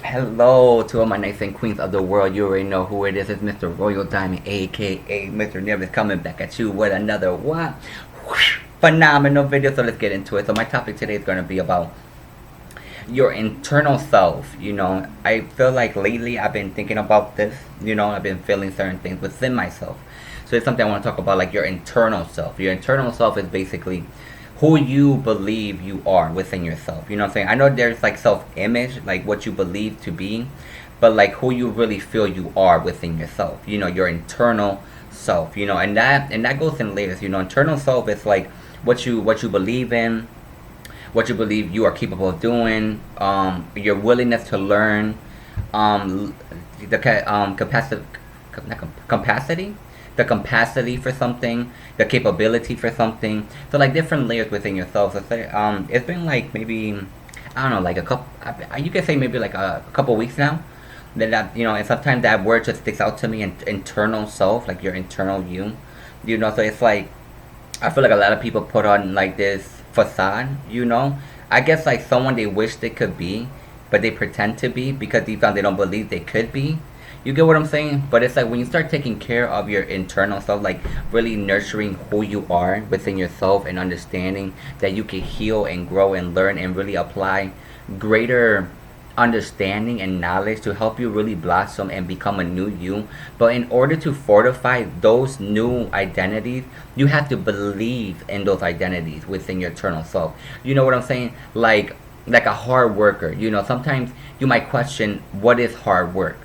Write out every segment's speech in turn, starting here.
Hello to all my knights and queens of the world. You already know who it is. It's Mr. Royal Diamond, aka Mr. RoyalNieves, coming back at you with another what? Phenomenal video. So let's get into it. So my topic today is going to be about your internal self. I feel like lately I've been thinking about this. I've been feeling certain things within myself. So it's something I want to talk about, like your internal self. Your internal self is basically who you believe you are within yourself. You know what I'm saying? I know there's like self-image, like what you believe to be, but like who you really feel you are within yourself. Your internal self. And that goes in layers. Internal self is like what you believe in, what you believe you are capable of doing, your willingness to learn, capacity, capacity, the capacity for something, the capability for something. So like different layers within yourself. So say, it's been like maybe I don't know, like a couple. You can say maybe like a couple weeks now. And sometimes that word just sticks out to me. Internal self, like your internal you. So it's like I feel like a lot of people put on like this facade. I guess like someone they wish they could be, but they pretend to be because deep down they don't believe they could be. You get what I'm saying? But it's like when you start taking care of your internal self, like really nurturing who you are within yourself and understanding that you can heal and grow and learn and really apply greater understanding and knowledge to help you really blossom and become a new you. But in order to fortify those new identities, you have to believe in those identities within your internal self. You know what I'm saying? Like a hard worker. Sometimes you might question what is hard work.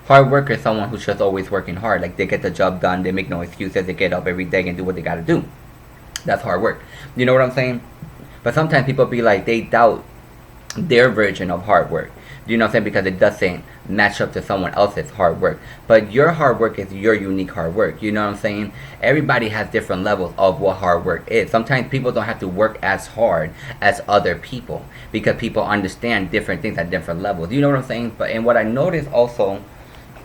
Hard work is someone who's just always working hard. Like they get the job done, they make no excuses, they get up every day and do what they gotta do. That's hard work. You know what I'm saying? But sometimes people be like they doubt their version of hard work. You know what I'm saying? Because it doesn't match up to someone else's hard work. But your hard work is your unique hard work. You know what I'm saying? Everybody has different levels of what hard work is. Sometimes people don't have to work as hard as other people because people understand different things at different levels. You know what I'm saying? And what I noticed also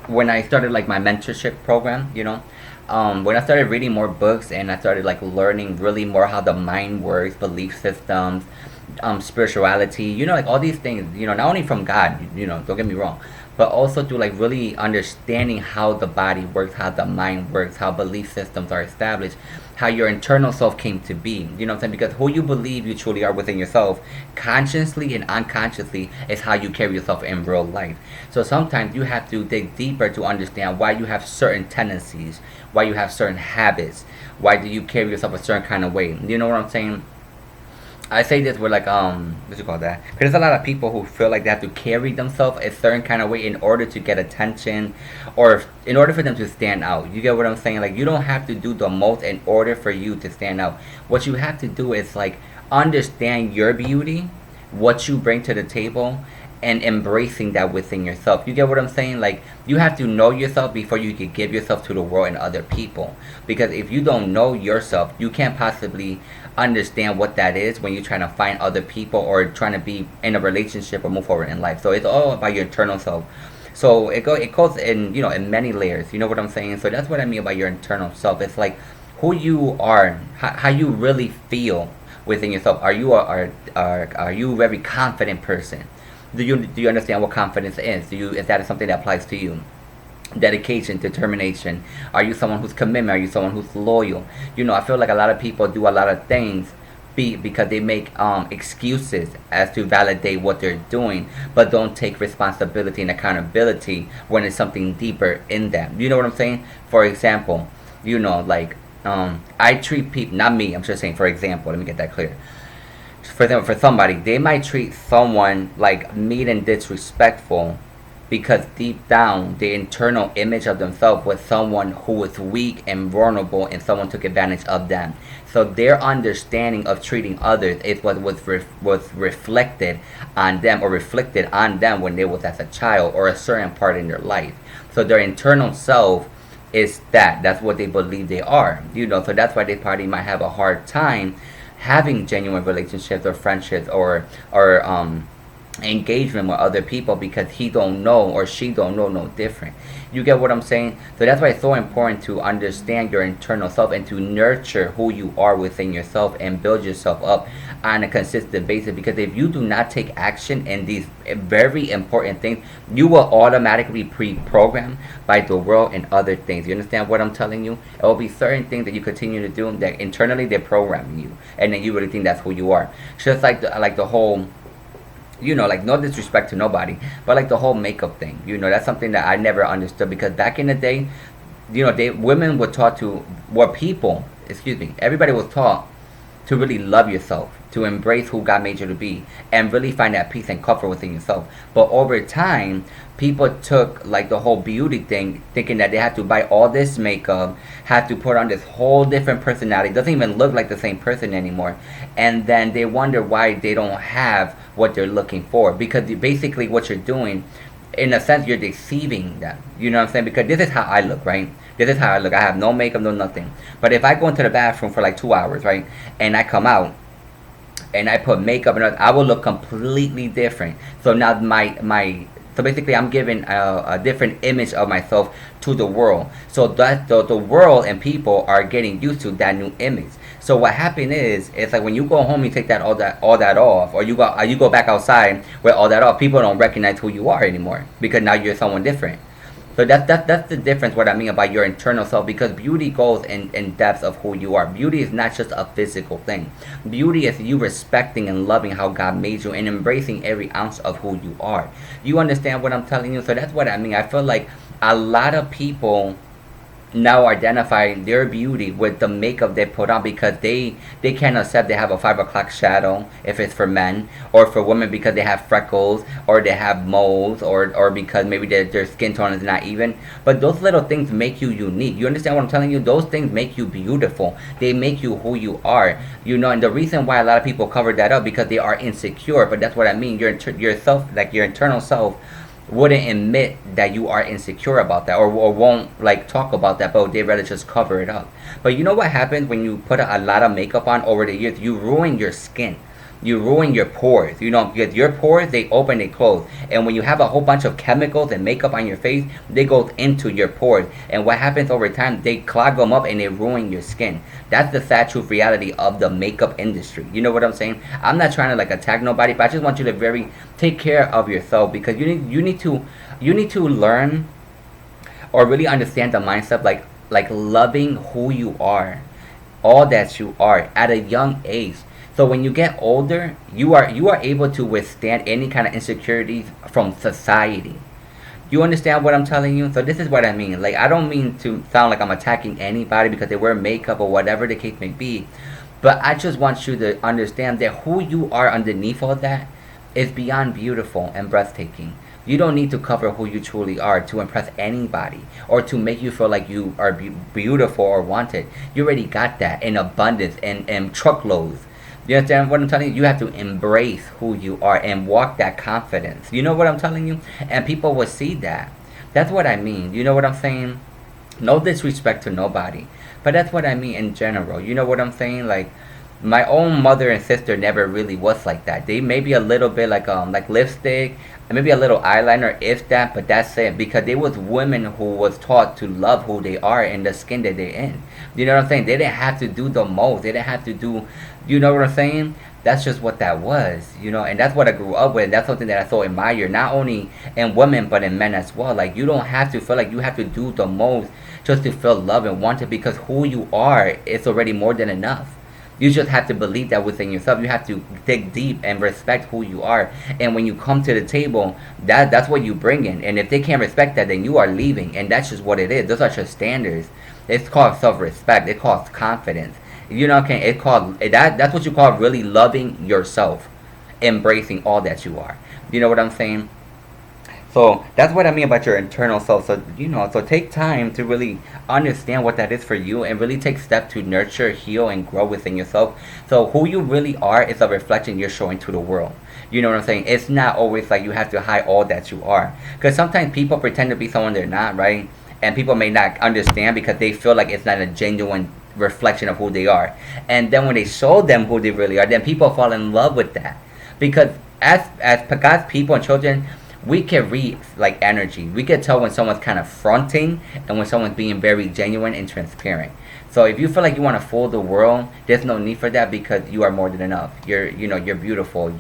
when I started like my mentorship program, when I started reading more books and I started like learning really more how the mind works, belief systems, spirituality, like all these things, not only from God, don't get me wrong, but also through like really understanding how the body works, how the mind works, how belief systems are established, how your internal self came to be. You know what I'm saying? Because who you believe you truly are within yourself, consciously and unconsciously, is how you carry yourself in real life. So sometimes you have to dig deeper to understand why you have certain tendencies, why you have certain habits, why do you carry yourself a certain kind of way. You know what I'm saying? I say this with like what you call that? Because there's a lot of people who feel like they have to carry themselves a certain kind of way in order to get attention, or in order for them to stand out. You get what I'm saying? Like you don't have to do the most in order for you to stand out. What you have to do is like understand your beauty, what you bring to the table, and embracing that within yourself. You get what I'm saying? Like you have to know yourself before you can give yourself to the world and other people. Because if you don't know yourself, you can't possibly understand what that is when you're trying to find other people or trying to be in a relationship or move forward in life. So it's all about your internal self. So it goes in in many layers. You know what I'm saying? So that's what I mean by your internal self. It's like who you are, how you really feel within yourself. Are you are you a very confident person? Do you understand what confidence is? Is that something that applies to you? Dedication, determination. Are you someone who's commitment? Are you someone who's loyal? I feel like a lot of people do a lot of things because they make excuses as to validate what they're doing, but don't take responsibility and accountability when it's something deeper in them. You know what I'm saying? For example, like I treat people, not me, I'm just saying for example, let me get that clear. For somebody, they might treat someone like mean and disrespectful because deep down the internal image of themselves was someone who was weak and vulnerable and someone took advantage of them. So their understanding of treating others is what was reflected on them or reflected on them when they was as a child or a certain part in their life. So their internal self is that's what they believe they are. So that's why they probably might have a hard time having genuine relationships or friendships or engagement with other people because he don't know or she don't know no different. You get what I'm saying? So that's why it's so important to understand your internal self and to nurture who you are within yourself and build yourself up on a consistent basis, because if you do not take action in these very important things, you will automatically pre-program by the world and other things. You understand what I'm telling you? It will be certain things that you continue to do that internally they're programming you, and then you really think that's who you are. Just like the whole, like, no disrespect to nobody, but like the whole makeup thing, that's something that I never understood, because back in the day, women were taught to, everybody was taught to really love yourself, to embrace who God made you to be, and really find that peace and comfort within yourself. But over time, people took like the whole beauty thing, thinking that they had to buy all this makeup, had to put on this whole different personality, doesn't even look like the same person anymore, and then they wonder why they don't have what they're looking for, because basically what you're doing, in a sense, you're deceiving them. You know what I'm saying? Because this is how I look, right? This is how I look. I have no makeup, no nothing. But if I go into the bathroom for like 2 hours, right, and I come out and I put makeup and I will look completely different. So now so basically I'm giving a different image of myself to the world. So that the world and people are getting used to that new image. So what happened is, it's like when you go home, you take all that off, or you go back outside with all that off. People don't recognize who you are anymore, because now you're someone different. So that's the difference. What I mean about your internal self, because beauty goes in depth of who you are. Beauty is not just a physical thing. Beauty is you respecting and loving how God made you and embracing every ounce of who you are. You understand what I'm telling you? So that's what I mean. I feel like a lot of people now identify their beauty with the makeup they put on, because they can't accept they have a 5 o'clock shadow, if it's for men, or for women because they have freckles, or they have moles, or because maybe their skin tone is not even. But those little things make you unique. You understand what I'm telling you? Those things make you beautiful. They make you who you are. And the reason why a lot of people cover that up, because they are insecure. But that's what I mean. Your self, like your internal self, wouldn't admit that you are insecure about that, or won't like talk about that, but they rather just cover it up. But you know what happens when you put a lot of makeup on over the years? You ruin your skin. You ruin your pores. Because your pores, they open, they close. And when you have a whole bunch of chemicals and makeup on your face, they go into your pores. And what happens over time, they clog them up and they ruin your skin. That's the sad truth reality of the makeup industry. You know what I'm saying? I'm not trying to like attack nobody, but I just want you to take care of yourself, because you need to learn or really understand the mindset, like loving who you are, all that you are at a young age. So when you get older, you are able to withstand any kind of insecurities from society. You understand what I'm telling you? So this is what I mean. Like, I don't mean to sound like I'm attacking anybody because they wear makeup or whatever the case may be. But I just want you to understand that who you are underneath all that is beyond beautiful and breathtaking. You don't need to cover who you truly are to impress anybody or to make you feel like you are beautiful or wanted. You already got that in abundance and truckloads. You understand what I'm telling you? You have to embrace who you are and walk that confidence. You know what I'm telling you? And people will see that. That's what I mean. You know what I'm saying? No disrespect to nobody. But that's what I mean in general. You know what I'm saying? Like, my own mother and sister never really was like that. They maybe a little bit like lipstick, maybe a little eyeliner, if that, but that's it. Because they was women who was taught to love who they are and the skin that they're in. You know what I'm saying? They didn't have to do the most. They didn't have to do, you know what I'm saying? That's just what that was, and that's what I grew up with. That's something that I so admire, not only in women, but in men as well. Like, you don't have to feel like you have to do the most just to feel love and wanted, because who you are is already more than enough. You just have to believe that within yourself. You have to dig deep and respect who you are. And when you come to the table, that's what you bring in. And if they can't respect that, then you are leaving. And that's just what it is. Those are just standards. It's called self-respect. It calls confidence. Okay, it called that's what you call really loving yourself, embracing all that you are. You know what I'm saying? So that's what I mean about your internal self. So so take time to really understand what that is for you, and really take steps to nurture, heal, and grow within yourself. So who you really are is a reflection you're showing to the world. You know what I'm saying? It's not always like you have to hide all that you are, because sometimes people pretend to be someone they're not, right? And people may not understand because they feel like it's not a genuine reflection of who they are. And then when they show them who they really are, then people fall in love with that. because as God's people and children, we can read like energy. We can tell when someone's kind of fronting and when someone's being very genuine and transparent. So if you feel like you want to fool the world, there's no need for that because you are more than enough. You're beautiful.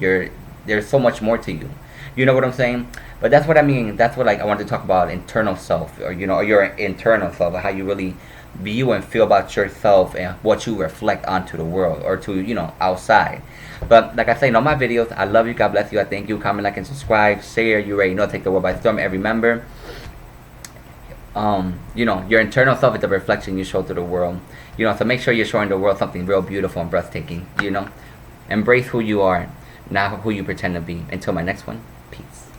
There's so much more to you. You know what I'm saying? But that's what I mean. That's what like I want to talk about internal self, or or your internal self, how you really view and feel about yourself and what you reflect onto the world or to outside. But like I say in all my videos, I love you. God bless you. I thank you. Comment, like, and subscribe. Share. You already know. Take the world by storm. And remember, your internal self is the reflection you show to the world. So make sure you're showing the world something real beautiful and breathtaking. Embrace who you are, not who you pretend to be. Until my next one, peace.